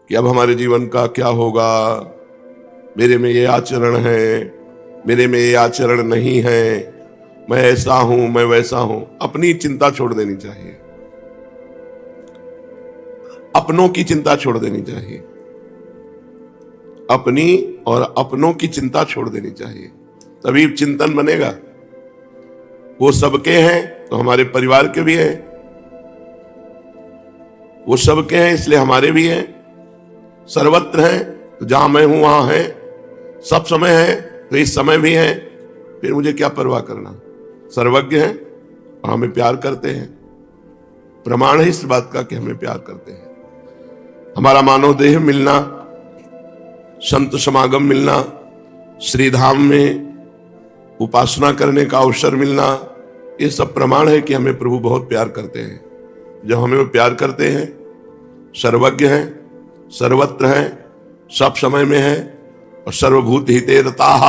कि अब हमारे जीवन का क्या होगा, मेरे में ये आचरण है, मेरे में ये आचरण नहीं है, मैं ऐसा हूं, मैं वैसा हूं। अपनी चिंता छोड़ देनी चाहिए, अपनों की चिंता छोड़ देनी चाहिए, अपनी और अपनों की चिंता छोड़ देनी चाहिए, तभी चिंतन बनेगा। वो सबके हैं तो हमारे परिवार के भी हैं, वो सबके हैं इसलिए हमारे भी हैं, सर्वत्र हैं तो जहां मैं हूं वहां है, सब समय है तो इस समय भी है, फिर मुझे क्या परवाह करना। सर्वज्ञ हैं और हमें प्यार करते हैं, प्रमाण है इस बात का कि हमें प्यार करते हैं। हमारा मानव देह मिलना, संत समागम मिलना, श्रीधाम में उपासना करने का अवसर मिलना, ये सब प्रमाण है कि हमें प्रभु बहुत प्यार करते हैं। जब हमें वो प्यार करते हैं, सर्वज्ञ हैं, सर्वत्र हैं, सब समय में हैं और सर्वभूत हिते रताः,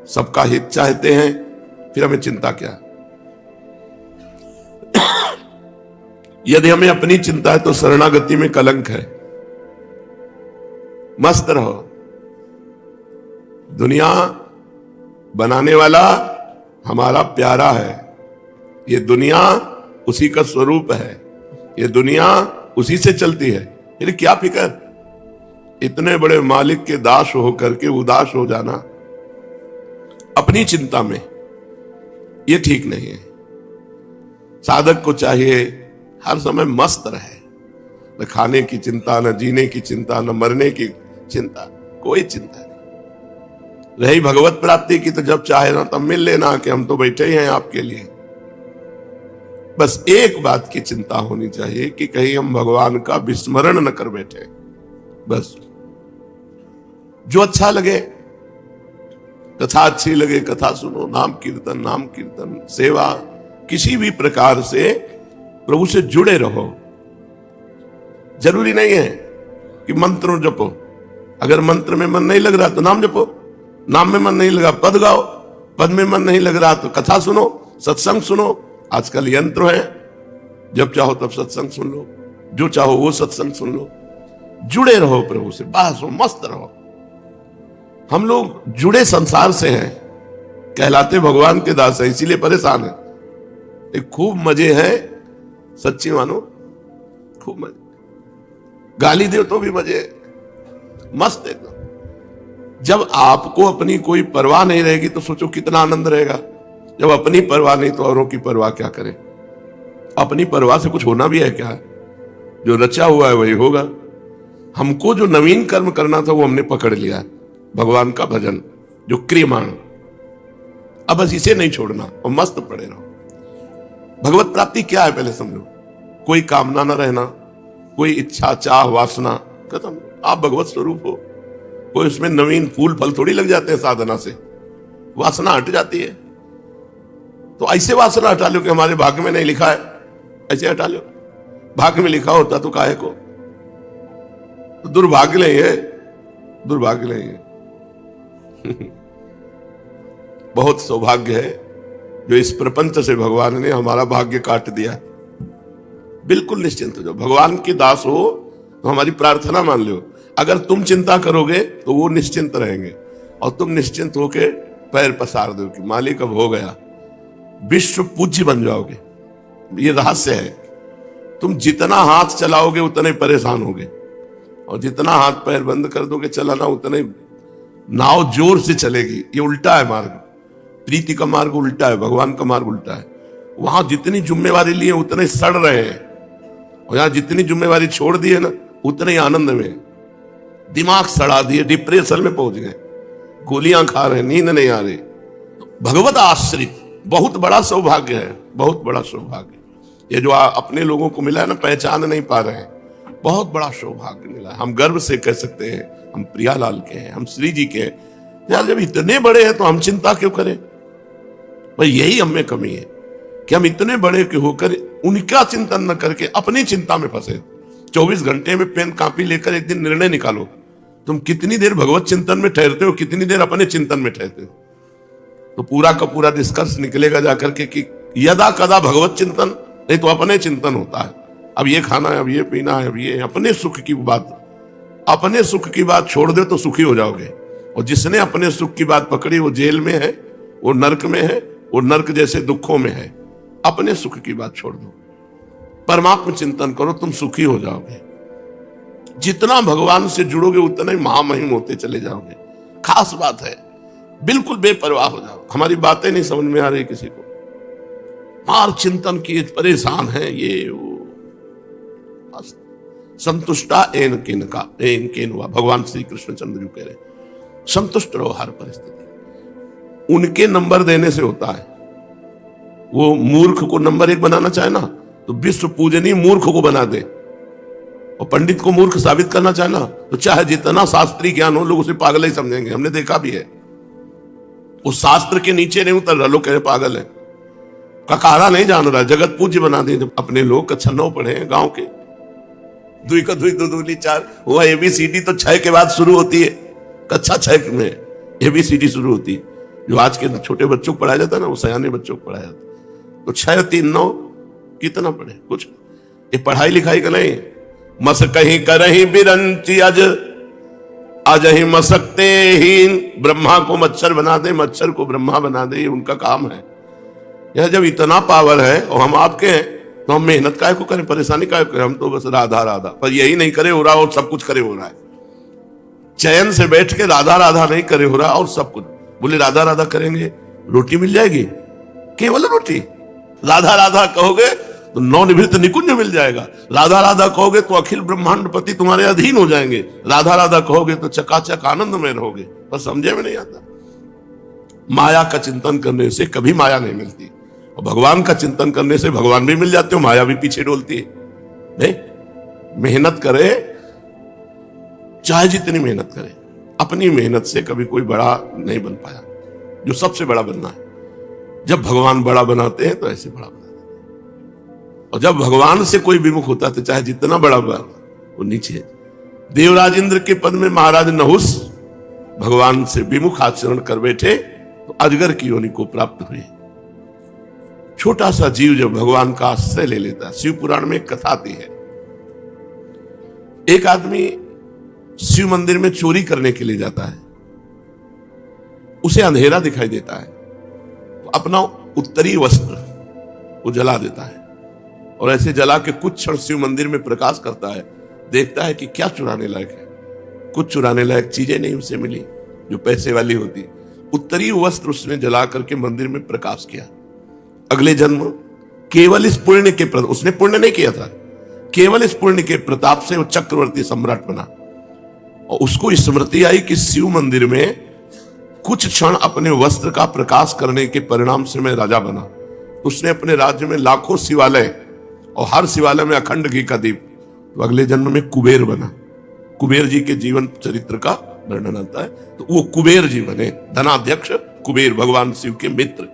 सबका हित चाहते हैं, फिर हमें चिंता क्या। यदि हमें अपनी चिंता है तो शरणागति में कलंक है। मस्त रहो, दुनिया बनाने वाला हमारा प्यारा है, ये दुनिया उसी का स्वरूप है, ये दुनिया उसी से चलती है, फिर क्या फिक्र। इतने बड़े मालिक के दास होकर के उदास हो जाना अपनी चिंता में, ये ठीक नहीं है। साधक को चाहिए हर समय मस्त रहे, न खाने की चिंता, न जीने की चिंता, न मरने की चिंता, कोई चिंता नहीं। रही भगवत प्राप्ति की तो जब चाहे ना तब मिल लेना कि हम तो बैठे ही हैं आपके लिए। बस एक बात की चिंता होनी चाहिए कि कहीं हम भगवान का विस्मरण न कर बैठे। बस जो अच्छा लगे, कथा अच्छी लगे कथा सुनो, नाम कीर्तन सेवा, किसी भी प्रकार से प्रभु से जुड़े रहो। जरूरी नहीं है कि मंत्र जपो, अगर मंत्र में मन नहीं लग रहा तो नाम जपो, नाम में मन नहीं लगा पद गाओ, पद में मन नहीं लग रहा तो कथा सुनो, सत्संग सुनो। आजकल यंत्र है, जब चाहो तब सत्संग सुन लो, जो चाहो वो सत्संग सुन लो। जुड़े रहो प्रभु से, बस वो मस्त रहो। हम लोग जुड़े संसार से हैं, कहलाते भगवान के दास हैं, इसीलिए परेशान है। एक खूब मजे है, सच्ची मानो खूब मजे, गाली दे तो भी मजे, मस्त एकदम। जब आपको अपनी कोई परवाह नहीं रहेगी तो सोचो कितना आनंद रहेगा। जब अपनी परवाह नहीं तो औरों की परवाह क्या करें। अपनी परवाह से कुछ होना भी है क्या? जो रचा हुआ है वही होगा। हमको जो नवीन कर्म करना था वो हमने पकड़ लिया, भगवान का भजन जो क्रियमाण। अब बस इसे नहीं छोड़ना और मस्त पड़े रहो। भगवत प्राप्ति क्या है पहले समझो। कोई कामना न रहना, कोई इच्छा चाह वासना, खत्म। आप भगवत स्वरूप हो। कोई उसमें नवीन फूल फल थोड़ी लग जाते हैं साधना से, वासना हट जाती है। तो ऐसे वासना हटा लो कि हमारे भाग्य में नहीं लिखा है, ऐसे हटा लो। भाग्य में लिखा होता तो काहे को, तो दुर्भाग्य नहीं है, दुर्भाग्य नहीं है। बहुत सौभाग्य है जो इस प्रपंच से भगवान ने हमारा भाग्य काट दिया। बिल्कुल निश्चिंत हो जाओ। भगवान के दास हो तो हमारी प्रार्थना मान लो। अगर तुम चिंता करोगे तो वो निश्चिंत रहेंगे, और तुम निश्चिंत होके पैर पसार दो कि मालिक अब हो गया, विश्व पूज्य बन जाओगे। ये रहस्य है। तुम जितना हाथ चलाओगे उतने परेशान होगे, और जितना हाथ पैर बंद कर दोगे चलाना, उतने नाव जोर से चलेगी। ये उल्टा है मार्ग। प्रीति का मार्ग उल्टा है, भगवान का मार्ग उल्टा है। वहां जितनी जिम्मेवारी लिए उतने सड़ रहे हैं, और यहां जितनी जिम्मेवारी छोड़ दी है ना उतने ही आनंद में। दिमाग सड़ा दिए, डिप्रेशन में पहुंच गए, गोलियां खा रहे, नींद नहीं आ रही। भगवत आश्रित बहुत बड़ा सौभाग्य है, बहुत बड़ा सौभाग्य। ये जो अपने लोगों को मिला है ना, पहचान नहीं पा रहे हैं, बहुत बड़ा सौभाग्य मिला है। हम गर्व से कह सकते हैं हम प्रियालाल के हैं, हम श्री जी के हैं। यार जब इतने बड़े हैं तो हम चिंता क्यों करें? भाई यही हमें कमी है कि हम इतने बड़े के होकर उनका चिंतन न करके अपनी चिंता में फंसे। 24 घंटे में पेन कापी लेकर एक दिन निर्णय निकालो, तुम कितनी देर भगवत चिंतन में ठहरते हो, कितनी देर अपने चिंतन में ठहरते हो। तो पूरा का पूरा निष्कर्ष निकलेगा जाकर के कि यदा कदा भगवत चिंतन, नहीं तो अपने चिंतन होता है। अब ये खाना है, अब ये पीना है, अब ये अपने सुख की बात। अपने सुख की बात छोड़ दे तो सुखी हो जाओगे, और जिसने अपने सुख की बात पकड़ी वो जेल में है, वो नरक में है, वो नरक जैसे दुखों में है। अपने सुख की बात छोड़ दो, परमात्मा चिंतन करो, तुम सुखी हो जाओगे। जितना भगवान से जुड़ोगे उतना ही महामहिम होते चले जाओगे। खास बात है, बिल्कुल बेपरवाह हो जाओ। हमारी बातें नहीं समझ में आ रही किसी को, मार चिंतन किए परेशान है, ये वो संतुष्टा एन केन हुआ। भगवान श्री कृष्ण चंद्र जी कह रहे संतुष्ट रहो हर परिस्थिति। उनके नंबर देने से होता है। वो मूर्ख को नंबर 1 बनाना चाहे ना तो विश्व पूजनीय मूर्ख को बना दे, और पंडित को मूर्ख साबित करना चाहे ना तो चाहे जितना शास्त्रीय ज्ञान हो लोग उसे पागल ही समझेंगे। हमने देखा भी है, वो शास्त्र के नीचे नहीं उतर रहा, लोग कह रहे पागल है, ककारा नहीं जान रहा, जगत पूज्य बना दे। जब अपने लोग कक्षा 9 पढ़े हैं गांव के, 2 का 2 2 दूनी 4, वो ABCD तो 6 के बाद शुरू होती है। कक्षा 6 में ABCD शुरू होती है, जो आज के छोटे बच्चों को पढ़ाया जाता है ना, वो सयाने बच्चों को पढ़ाया जाता है। तो 6 3 9 कितना पढ़े, कुछ ये पढ़ाई लिखाई का नहीं। मस कहीं करही बिरंची अज ही मसकते हीन। ब्रह्मा को मच्छर बना दे, मच्छर को ब्रह्मा बना दे, ये उनका काम है। यह जब इतना पावर है और हम आपके हैं तो हम मेहनत काहे को करें, परेशानी काहे को करें। हम तो बस राधा राधा, पर यही नहीं करे हो रहा और सब कुछ करे हो रहा है। चैन से बैठ के राधा राधा नहीं करे हो रहा और सब कुछ। बोले राधा राधा करेंगे रोटी मिल जाएगी, केवल रोटी। राधा राधा कहोगे तो नवनिवृत्त निकुंज मिल जाएगा। राधा राधा कहोगे तो अखिल ब्रह्मांड पति तुम्हारे अधीन हो जाएंगे। राधा राधा कहोगे तो चकाचक आनंद में रहोगे। पर समझे में नहीं आता। माया का चिंतन करने से कभी माया नहीं मिलती, और भगवान का चिंतन करने से भगवान भी मिल जाते हो, माया भी पीछे डोलती है। नहीं, मेहनत करे, चाहे जितनी मेहनत करे, अपनी मेहनत से कभी कोई बड़ा नहीं बन पाया। जो सबसे बड़ा बनना है, जब भगवान बड़ा बनाते हैं तो ऐसे बड़ा बनाते हैं, और जब भगवान से कोई विमुख होता है तो चाहे जितना बड़ा बना वो नीचे है। देवराज इंद्र के पद में महाराज नहुस भगवान से विमुख आचरण कर बैठे तो अजगर की योनि को प्राप्त हुई। छोटा सा जीव जब भगवान का आश्रय ले लेता है। शिव पुराण में एक कथा आती है, एक आदमी शिव मंदिर में चोरी करने के लिए जाता है। उसे अंधेरा दिखाई देता है तो अपना उत्तरी वस्त्र वो जला देता है, और ऐसे जला के कुछ क्षण शिव मंदिर में प्रकाश करता है। देखता है कि क्या चुराने लायक है, कुछ चुराने लायक चीजें नहीं उसे मिली जो पैसे वाली होती। उत्तरी वस्त्र उसने जला करके मंदिर में प्रकाश किया। अगले जन्म केवल इस पुण्य के उसने पुण्य नहीं किया था, केवल इस पुण्य के प्रताप से वो चक्रवर्ती सम्राट बना। और उसको स्मृति आई कि शिव मंदिर में कुछ क्षण अपने वस्त्र का प्रकाश करने के परिणाम से मैं राजा बना। उसने अपने राज्य में लाखों शिवालय, और हर शिवालय में अखंड घी का दीप। तो अगले जन्म में कुबेर बना। कुबेर जी के जीवन चरित्र का वर्णन आता है, तो वो कुबेर जी बने, धनाध्यक्ष कुबेर, भगवान शिव के मित्र।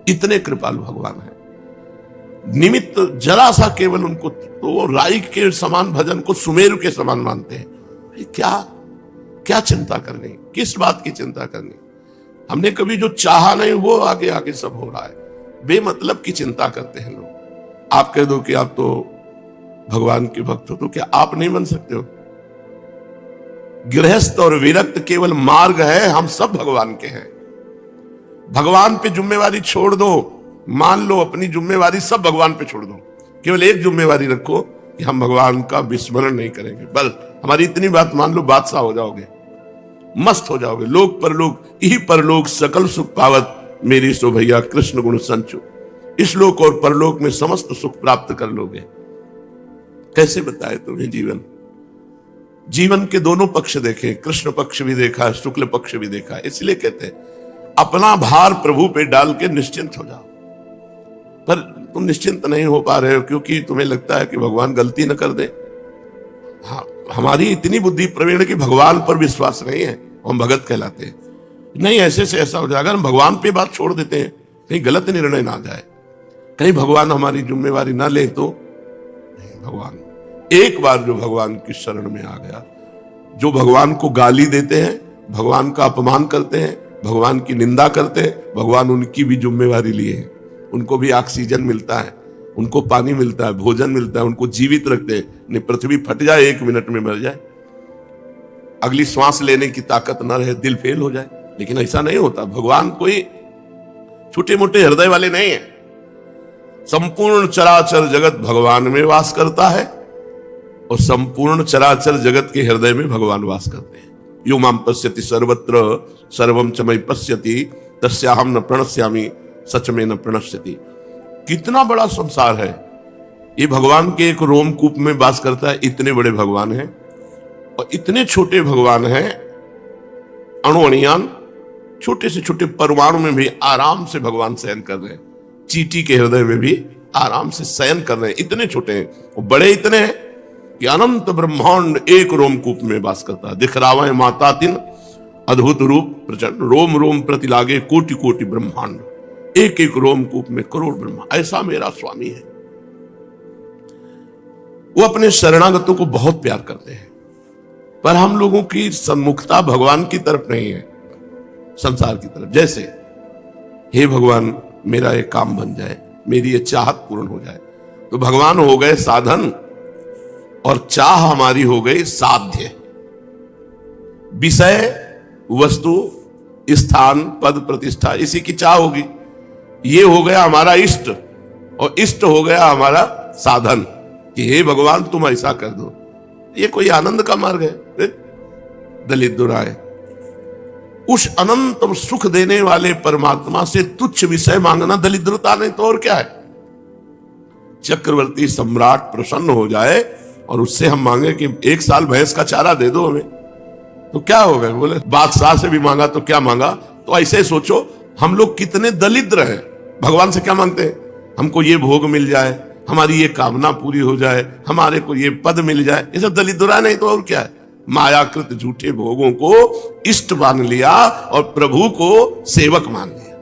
इतने कृपालु भगवान है। निमित्त जरा सा केवल उनको, तो वो राई के समान भजन को सुमेरु के समान मानते हैं। क्या क्या चिंता करनी, किस बात की चिंता करनी। हमने कभी जो चाहा नहीं वो आगे आगे सब हो रहा है। बेमतलब की चिंता करते हैं लोग। आप कह दो कि आप तो भगवान के भक्त हो, तो क्या आप नहीं बन सकते हो? गृहस्थ और विरक्त केवल मार्ग है, हम सब भगवान के हैं। भगवान पे जिम्मेवारी छोड़ दो, मान लो अपनी जिम्मेवारी सब भगवान पे छोड़ दो। केवल एक जिम्मेवारी रखो कि हम भगवान का विस्मरण नहीं करेंगे। बस हमारी इतनी बात मान लो, बादशाह हो जाओगे, मस्त हो जाओगे। लोक परलोक यही परलोक सकल सुख पावत, मेरी सो भैया कृष्ण गुण संचु। इस लोक और परलोक में समस्त सुख प्राप्त कर लोगे। कैसे बताए तुम्हें जीवन? जीवन के दोनों पक्ष देखे, कृष्ण पक्ष भी देखा, शुक्ल पक्ष भी देखा। इसलिए कहते हैं अपना भार प्रभु पे डाल के निश्चिंत हो जाओ। पर तुम निश्चिंत नहीं हो पा रहे हो क्योंकि तुम्हें लगता है कि भगवान गलती न कर दे। हाँ, हमारी इतनी बुद्धि प्रवीण कि भगवान पर विश्वास नहीं है, हम भगत कहलाते हैं। नहीं, ऐसे से ऐसा हो जाएगा। हम भगवान पे बात छोड़ देते हैं, कहीं गलत निर्णय ना जाए, कहीं भगवान हमारी जिम्मेवारी ना ले तो। भगवान एक बार जो भगवान की शरण में आ गया, जो भगवान को गाली देते हैं, भगवान का अपमान करते हैं, भगवान की निंदा करते हैं, भगवान उनकी भी जिम्मेवारी लिए है। उनको भी ऑक्सीजन मिलता है, उनको पानी मिलता है, भोजन मिलता है, उनको जीवित रखते हैं। नहीं पृथ्वी फट जाए 1 मिनट में मर जाए। अगली श्वास लेने की ताकत न रहे, दिल फेल हो जाए। लेकिन ऐसा नहीं होता। भगवान कोई छोटे मोटे हृदय वाले नहीं है। संपूर्ण चराचर जगत भगवान में वास करता है और संपूर्ण चराचर जगत के हृदय में भगवान वास करते हैं। यो माम पश्यति सर्वत्र सर्वम च मयि पश्यति तस्याहम न प्रणश्यामि सच में न प्रणश्यति। कितना बड़ा संसार है। ये भगवान के एक रोमकूप में वास करता है। इतने बड़े भगवान हैं और इतने छोटे भगवान हैं। अणुअणियान छोटे से छोटे परमाणु में भी आराम से भगवान शयन कर रहे हैं। चींटी के हृदय में भी आराम से शयन कर रहे हैं। इतने छोटे हैं और बड़े इतने हैं कि अनंत ब्रह्मांड एक रोमकूप में वास करता है। दिखरावा है माता तिन अद्भुत रूप प्रचंड, रोम रोम प्रति लागे कोटि कोटि ब्रह्मांड, एक एक रोमकूप में करोड़ ब्रह्मा। ऐसा मेरा स्वामी है। वो अपने शरणागतों को बहुत प्यार करते हैं, पर हम लोगों की सम्मुखता भगवान की तरफ नहीं है, संसार की तरफ। जैसे हे भगवान मेरा ये काम बन जाए, मेरी ये चाहत पूर्ण हो जाए, तो भगवान हो गए साधन और चाह हमारी हो गई साध्य। विषय वस्तु स्थान पद प्रतिष्ठा इसी की चाह होगी। ये हो गया हमारा इष्ट और इष्ट हो गया हमारा साधन कि हे भगवान तुम ऐसा कर दो। ये कोई आनंद का मार्ग है? दलित दुराए उस अनंत सुख देने वाले परमात्मा से तुच्छ विषय मांगना दलिद्रता नहीं तो और क्या है। चक्रवर्ती सम्राट प्रसन्न हो जाए और उससे हम मांगे कि 1 साल भैंस का चारा दे दो हमें, तो क्या होगा? बोले बादशाह से भी मांगा तो क्या मांगा। तो ऐसे सोचो हम लोग कितने दलिद्र हैं। भगवान से क्या मांगते हैं? हमको ये भोग मिल जाए, हमारी ये कामना पूरी हो जाए, हमारे को ये पद मिल जाए। ये सब दलिद्रा नहीं तो और क्या है। मायाकृत झूठे भोगों को इष्ट मान लिया और प्रभु को सेवक मान लिया।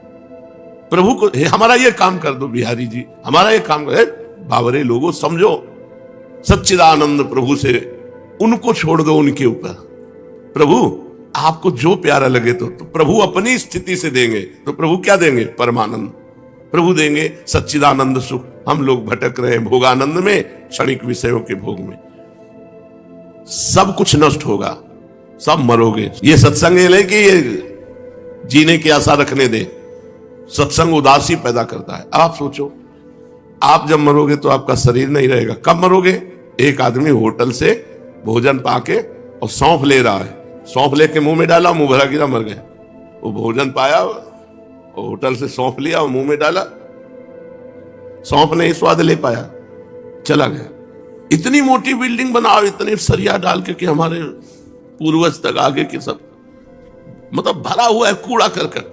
प्रभु को हमारा ये काम कर दो बिहारी जी, हमारा ये काम कर। बावरे लोगों समझो, सच्चिदानंद प्रभु से उनको छोड़ दो, उनके ऊपर। प्रभु आपको जो प्यारा लगे तो प्रभु अपनी स्थिति से देंगे। तो प्रभु क्या देंगे? परमानंद। प्रभु देंगे सच्चिदानंद सुख। हम लोग भटक रहे हैं भोगानंद में, क्षणिक विषयों के भोग में। सब कुछ नष्ट होगा, सब मरोगे। ये सत्संग नहीं कि ये जीने की आशा रखने दे। सत्संग उदासी पैदा करता है। आप सोचो, आप जब मरोगे तो आपका शरीर नहीं रहेगा। कब मरोगे? एक आदमी होटल से भोजन पाके और सौंफ ले रहा है, सौंफ लेके मुंह में डाला, मुंह भरा गिरा, मर गया। वो भोजन पाया और होटल से सौंफ लिया और मुंह में डाला, सौंफ नहीं स्वाद ले पाया, चला गया। इतनी मोटी बिल्डिंग बनाओ, इतने सरिया डाल के कि हमारे पूर्वज तक आगे के सब मतलब भरा हुआ है कूड़ा करकट,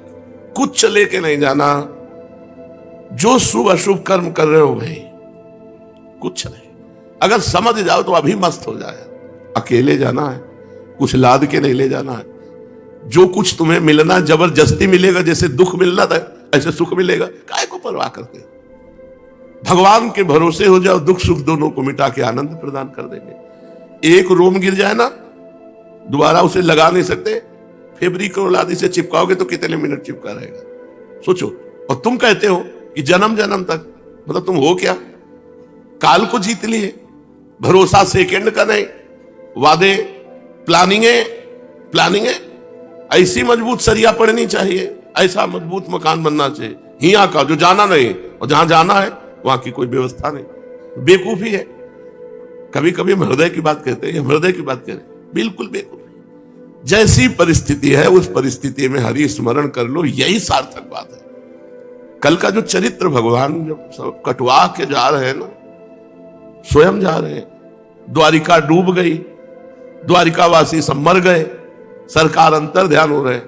कुछ लेके नहीं जाना। जो शुभ अशुभ कर्म कर रहे हो भाई, कुछ नहीं। अगर समझ जाओ तो अभी मस्त हो जाए। अकेले जाना है, कुछ लाद के नहीं ले जाना है। जो कुछ तुम्हें मिलना जबरदस्ती मिलेगा, जैसे दुख मिलना था ऐसे सुख मिलेगा। काय को परवाह करते हो? भगवान के भरोसे हो जाओ, दुख सुख दोनों को मिटा के आनंद प्रदान कर देंगे। एक रोम गिर जाए ना, दोबारा उसे लगा नहीं सकते। फेब्रिक और लादी से चिपकाओगे तो कितने मिनट चिपका रहेगा, सोचो। और तुम कहते हो कि जन्म जन्म तक, मतलब तुम हो क्या? काल को जीत लिए। भरोसा सेकंड का नहीं, वादे प्लानिंग है। ऐसी मजबूत सरिया पड़नी चाहिए, ऐसा मजबूत मकान बनना चाहिए। हिया का जो जाना नहीं और जहां जाना है वहां की कोई व्यवस्था नहीं। बेवकूफी है। कभी कभी हम हृदय की बात कहते हैं, हृदय की बात करें, बिल्कुल बेवकूफी। जैसी परिस्थिति है उस परिस्थिति में हरि स्मरण कर लो, यही सार्थक बात है। कल का जो चरित्र भगवान जब सब कटवा के जा रहे हैं ना, स्वयं जा रहे हैं, द्वारिका डूब गई, द्वारिकावासी सब मर गए, सरकार अंतर ध्यान हो रहे।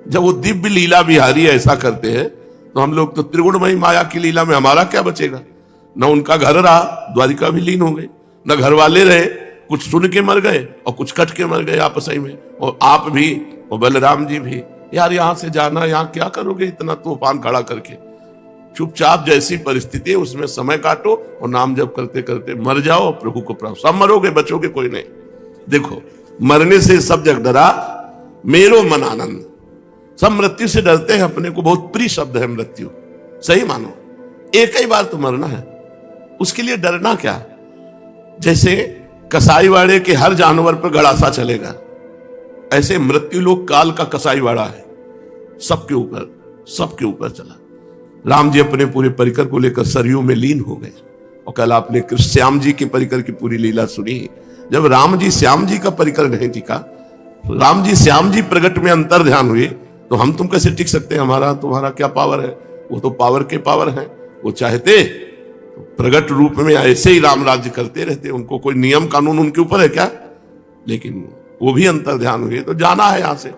जब वो दिव्य लीला बिहारी ऐसा करते हैं तो हम लोग तो त्रिगुणमयी माया की लीला में हमारा क्या बचेगा? न उनका घर रहा, द्वारिका भी लीन हो गई, न घर वाले रहे, कुछ सुन के मर गए और कुछ कट के मर गए आपस में। और आप भी और बलराम जी भी। यार यहां से जाना, यहां क्या करोगे इतना तूफान खड़ा करके? चुपचाप जैसी परिस्थिति है उसमें समय काटो और नाम जप करते करते मर जाओ, प्रभु को प्राप्त। सब मरोगे, बचोगे कोई नहीं। देखो, मरने से सब जग डरा, मेरो मन आनंद। सब मृत्यु से डरते हैं, अपने को बहुत प्रिय शब्द है मृत्यु। सही मानो, एक ही बार तो मरना है, उसके लिए डरना क्या? जैसे कसाईवाड़े के हर जानवर पर गड़ासा चलेगा, ऐसे मृत्यु लोक काल का कसाईवाड़ा है, सबके ऊपर चला। राम जी अपने पूरे परिकर को लेकर सरयू में लीन हो गए। और कल आपने कृष्ण श्याम जी के परिकर की पूरी लीला सुनी। जब राम जी श्याम जी का परिकर नहीं टिका, राम जी श्याम जी प्रगट में अंतर ध्यान हुए, तो हम तुम कैसे टिक सकते हैं? हमारा तुम्हारा क्या पावर है? वो तो पावर के पावर हैं। वो चाहते तो प्रगट रूप में ऐसे ही राम राज्य करते रहते, उनको कोई नियम कानून उनके ऊपर है क्या? लेकिन वो भी अंतर ध्यान हुए, तो जाना है यहां से।